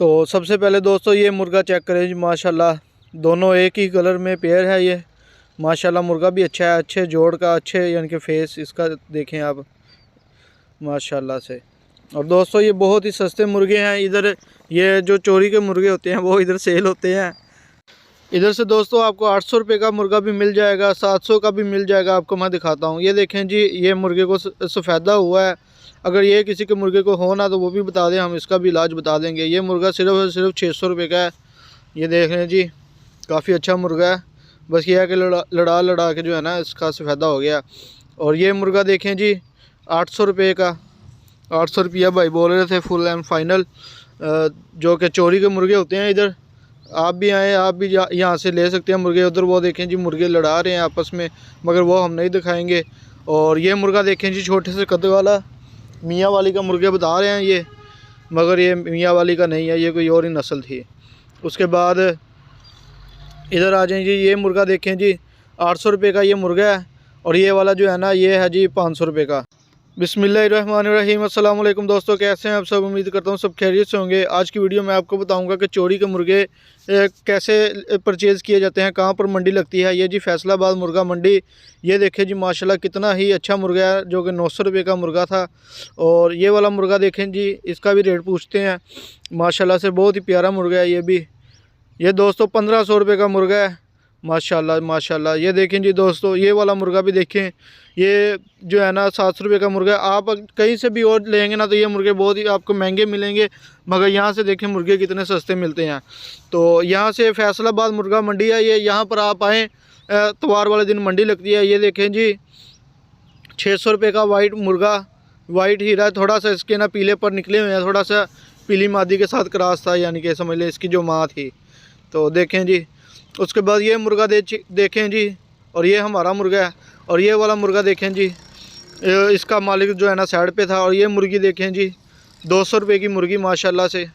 तो सबसे पहले दोस्तों ये मुर्गा चेक करें जी, माशाल्लाह दोनों एक ही कलर में पेयर है। ये माशाल्लाह मुर्गा भी अच्छा है, अच्छे जोड़ का, अच्छे यानी कि फेस इसका देखें आप माशाल्लाह से। और दोस्तों ये बहुत ही सस्ते मुर्गे हैं। इधर ये जो चोरी के मुर्गे होते हैं वो इधर सेल होते हैं। इधर से दोस्तों आपको 800 रुपये का मुर्गा भी मिल जाएगा, 700 का भी मिल जाएगा। आपको मैं दिखाता हूँ। ये देखें जी, ये मुर्गे को सफ़ेदा हुआ है। अगर ये किसी के मुर्गे को हो ना तो वो भी बता दें, हम इसका भी इलाज बता देंगे। ये मुर्गा सिर्फ और सिर्फ 600 रुपये का है। ये देख रहे हैं जी, काफ़ी अच्छा मुर्गा है। बस ये है कि लड़ा के जो है ना इसका सफ़ेदा हो गया। और ये मुर्गा देखें जी 800 रुपये का, 800 रुपया भाई बोल रहे थे फुल एंड फाइनल। जो कि चोरी के मुर्गे होते हैं। इधर आप भी आएँ, आप भी यहाँ से ले सकते हैं मुर्गे। उधर वो देखें जी मुर्गे लड़ा रहे हैं आपस में, मगर वो हम नहीं दिखाएंगे। और ये मुर्गा देखें जी, छोटे से कद वाला मियाँ वाली का मुर्गे बता रहे हैं ये, मगर ये मियाँ वाली का नहीं है, ये कोई और ही नस्ल थी। उसके बाद इधर आ जाएँ जी, ये मुर्गा देखें जी 800 रुपये का ये मुर्गा है। और ये वाला जो है ना ये है जी 500 रुपये का। बिस्मिल्लाहिर्रहमानिर्रहीम। अस्सलाम वालेकुम दोस्तों, कैसे हैं आप सब? उम्मीद करता हूँ सब खैरियत से होंगे। आज की वीडियो में आपको बताऊंगा कि चोरी के मुर्गे कैसे परचेज़ किए जाते हैं, कहाँ पर मंडी लगती है। ये जी फैसलाबाद मुर्गा मंडी। ये देखें जी माशाल्लाह कितना ही अच्छा मुर्गा है, जो कि 900 रुपये का मुर्गा था। और ये वाला मुर्गा देखें जी, इसका भी रेट पूछते हैं। माशाल्लाह से बहुत ही प्यारा मुर्गा है ये भी। ये दोस्तों 1500 रुपये का मुर्गा है। माशाल्लाह माशाल्लाह। ये देखें जी दोस्तों, ये वाला मुर्गा भी देखें, ये जो है ना 700 रुपये का मुर्गा है। आप कहीं से भी और लेंगे ना तो ये मुर्गे बहुत ही आपको महंगे मिलेंगे, मगर यहाँ से देखें मुर्गे कितने सस्ते मिलते हैं। तो यहाँ से फैसलाबाद मुर्गा मंडी है ये, यहाँ पर आप आएँ, इतवार वाले दिन मंडी लगती है। ये देखें जी 600 रुपये का वाइट मुर्गा, वाइट हीरा है। थोड़ा सा इसके ना पीले पर निकले हुए हैं, थोड़ा सा पीली मादी के साथ क्रॉस था, यानी कि समझ लें इसकी जो माँ थी। तो देखें जी, उसके बाद ये मुर्गा देखें जी, और ये हमारा मुर्गा है। और ये वाला मुर्गा देखें जी, इसका मालिक जो है ना साइड पे था। और ये मुर्गी देखें जी 200 रुपये की मुर्गी माशाल्लाह से।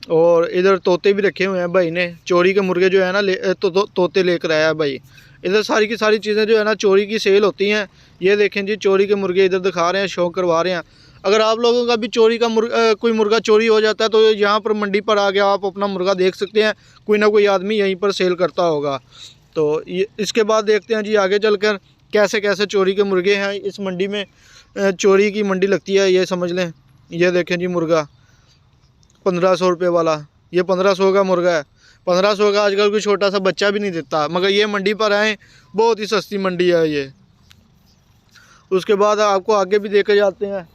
और इधर तोते भी रखे हुए हैं भाई ने, चोरी के मुर्गे जो है ना तोते लेकर आया है भाई। इधर सारी की सारी चीज़ें जो है ना चोरी की सेल होती हैं। ये देखें जी चोरी के मुर्गे इधर दिखा रहे हैं, शो करवा रहे हैं। अगर आप लोगों का भी चोरी का कोई मुर्गा चोरी हो जाता है तो यहाँ पर मंडी पर आके आप अपना मुर्गा देख सकते हैं। कोई ना कोई आदमी यहीं पर सेल करता होगा। तो ये इसके बाद देखते हैं जी आगे चलकर कैसे कैसे चोरी के मुर्गे हैं इस मंडी में। चोरी की मंडी लगती है ये समझ लें। ये देखें जी मुर्गा 1500 रुपये वाला, ये 1500 का मुर्गा है। 1500 का आजकल कोई छोटा सा बच्चा भी नहीं देता, मगर ये मंडी पर आए, बहुत ही सस्ती मंडी है ये। उसके बाद आपको आगे भी देखे जाते हैं।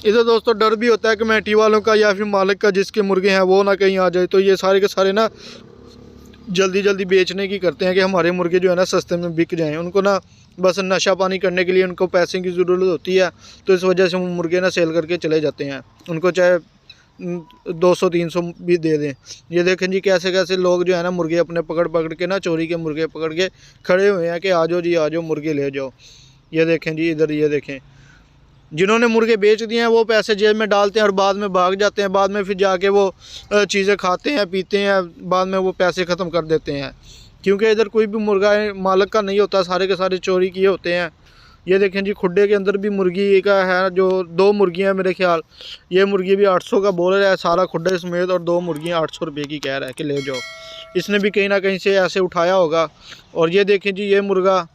इधर दोस्तों डर भी होता है कमेटी वालों का या फिर मालिक का, जिसके मुर्गे हैं वो ना कहीं आ जाए। तो ये सारे के सारे ना जल्दी जल्दी बेचने की करते हैं कि हमारे मुर्गे जो है ना सस्ते में बिक जाएं। उनको ना बस नशा पानी करने के लिए उनको पैसे की ज़रूरत होती है, तो इस वजह से वो मुर्गे ना सेल करके चले जाते हैं। उनको चाहे 200-300 भी दे दें। ये देखें जी कैसे कैसे लोग जो है ना मुर्गे अपने पकड़ के ना, चोरी के मुर्गे पकड़ के खड़े हुए हैं कि आ जाओ जी आ जाओ, मुर्गे ले जाओ। ये देखें जी इधर, ये देखें जिन्होंने मुर्गे बेच दिए हैं वो पैसे जेब में डालते हैं और बाद में भाग जाते हैं। बाद में फिर जाके वो चीज़ें खाते हैं पीते हैं, बाद में वो पैसे ख़त्म कर देते हैं। क्योंकि इधर कोई भी मुर्गा मालिक का नहीं होता, सारे के सारे चोरी किए होते हैं। ये देखें जी खुड्डे के अंदर भी मुर्गी का है, जो 2 मुर्गियाँ मेरे ख्याल। ये मुर्गी भी 800 का बोल रहा है सारा खुड्डे समेत, और 2 मुर्गियाँ 800 रुपये की कह रहा है कि ले जाओ। इसने भी कहीं ना कहीं से ऐसे उठाया होगा। और ये देखें जी ये मुर्गा,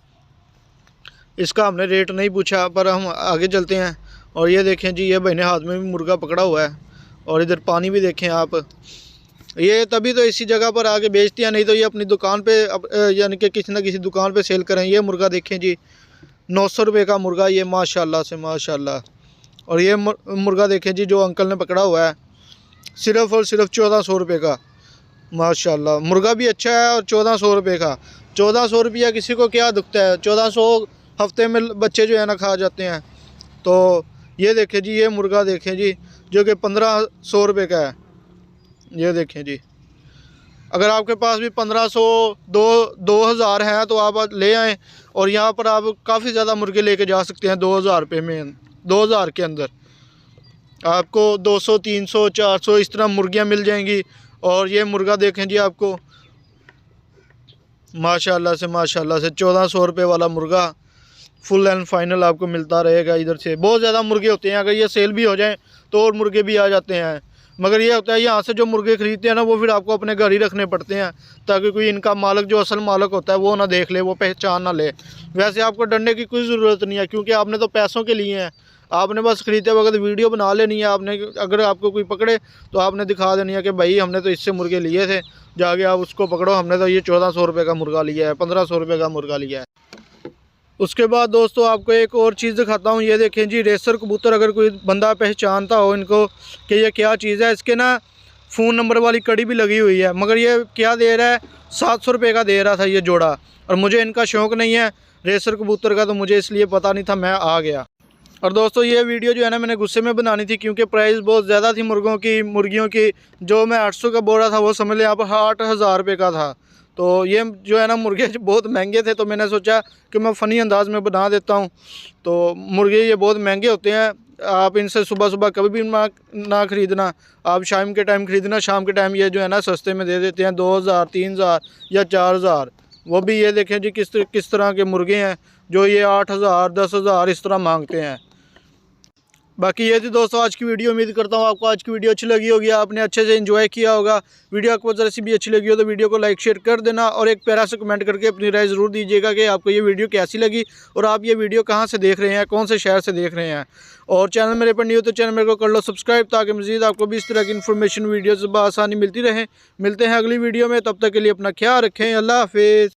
इसका हमने रेट नहीं पूछा, पर हम आगे चलते हैं। और ये देखें जी ये भाई ने हाथ में भी मुर्गा पकड़ा हुआ है। और इधर पानी भी देखें आप। ये तभी तो इसी जगह पर आके बेचते हैं, नहीं तो ये अपनी दुकान पे यानी कि किसी न किसी दुकान पे सेल करें। ये मुर्गा देखें जी 900 रुपये का मुर्गा ये माशाल्लाह से माशाल्लाह। और ये मुर्गा देखें जी जो अंकल ने पकड़ा हुआ है, सिर्फ़ और सिर्फ 1400 रुपये का माशाल्लाह। मुर्गा भी अच्छा है और 1400 रुपये का। 1400 रुपया किसी को क्या दुखता है, 1400 हफ्ते में बच्चे जो है ना खा जाते हैं। तो ये देखें जी ये मुर्गा देखें जी जो कि 1500 रुपये का है। ये देखें जी, अगर आपके पास भी 1500 2000 हैं तो आप ले आएँ। और यहाँ पर आप काफ़ी ज़्यादा मुर्गे लेके जा सकते हैं 2000 रुपये में। 2000 के अंदर आपको 200 300 400 इस तरह मुर्गियाँ मिल जाएंगी। और ये मुर्गा देखें जी आपको माशाल्लाह से 1400 रुपये वाला मुर्गा फुल एंड फाइनल आपको मिलता रहेगा। इधर से बहुत ज़्यादा मुर्गे होते हैं, अगर ये सेल भी हो जाएं तो और मुर्गे भी आ जाते हैं। मगर ये होता है यहाँ से जो मुर्गे ख़रीदते हैं ना वो फिर आपको अपने घर ही रखने पड़ते हैं, ताकि कोई इनका मालिक जो असल मालिक होता है वो ना देख ले, वो पहचान ना ले। वैसे आपको डरने की कोई ज़रूरत नहीं है, क्योंकि आपने तो पैसों के लिए हैं। आपने बस ख़रीदते वक्त वीडियो बना लेनी है। आपने अगर आपको कोई पकड़े तो आपने दिखा देनी है कि भाई हमने तो इससे मुर्गे लिए थे, जाके आप उसको पकड़ो, हमने तो ये 1400 रुपये का मुर्गा लिया है, 1500 रुपये का मुर्गा लिया है। उसके बाद दोस्तों आपको एक और चीज़ दिखाता हूँ। ये देखें जी, रेसर कबूतर। अगर कोई बंदा पहचानता हो इनको कि ये क्या चीज़ है, इसके ना फ़ोन नंबर वाली कड़ी भी लगी हुई है, मगर ये क्या दे रहा है, 700 रुपये का दे रहा था ये जोड़ा। और मुझे इनका शौक़ नहीं है रेसर कबूतर का, तो मुझे इसलिए पता नहीं था, मैं आ गया। और दोस्तों ये वीडियो जो है ना मैंने गुस्से में बनानी थी, क्योंकि प्राइस बहुत ज़्यादा थी मुर्गियों की। जो मैं 800 का बोल रहा था वो समझ लें आप 8000 रुपये का था। तो ये जो है ना मुर्गे बहुत महंगे थे, तो मैंने सोचा कि मैं फ़नी अंदाज में बना देता हूँ। तो मुर्गे ये बहुत महंगे होते हैं, आप इनसे सुबह सुबह कभी भी ना ख़रीदना, आप शाम के टाइम ख़रीदना। शाम के टाइम ये जो है ना सस्ते में दे देते हैं, 2000, 3000 या 4000। वो भी ये देखें जी किस तरह के मुर्गे हैं, जो ये 8000, 10,000 इस तरह मांगते हैं। बाकी ये थी दोस्तों आज की वीडियो। उम्मीद करता हूँ आपको आज की वीडियो अच्छी लगी होगी, आपने अच्छे से एंजॉय किया होगा। वीडियो आपको ज़रा सी भी अच्छी लगी हो तो वीडियो को लाइक शेयर कर देना, और एक प्यारा सा कमेंट करके अपनी राय ज़रूर दीजिएगा कि आपको ये वीडियो कैसी लगी, और आप ये वीडियो कहाँ से देख रहे हैं, कौन से शहर से देख रहे हैं। और चैनल मेरे पर नहीं हो तो चैनल मेरे को कर लो सब्सक्राइब, ताकि मज़ीद आपको भी इस तरह की इन्फॉर्मेशन वीडियोज़ बआसानी मिलती रहे। मिलते हैं अगली वीडियो में, तब तक के लिए अपना ख्याल रखें। अल्लाह हाफिज़।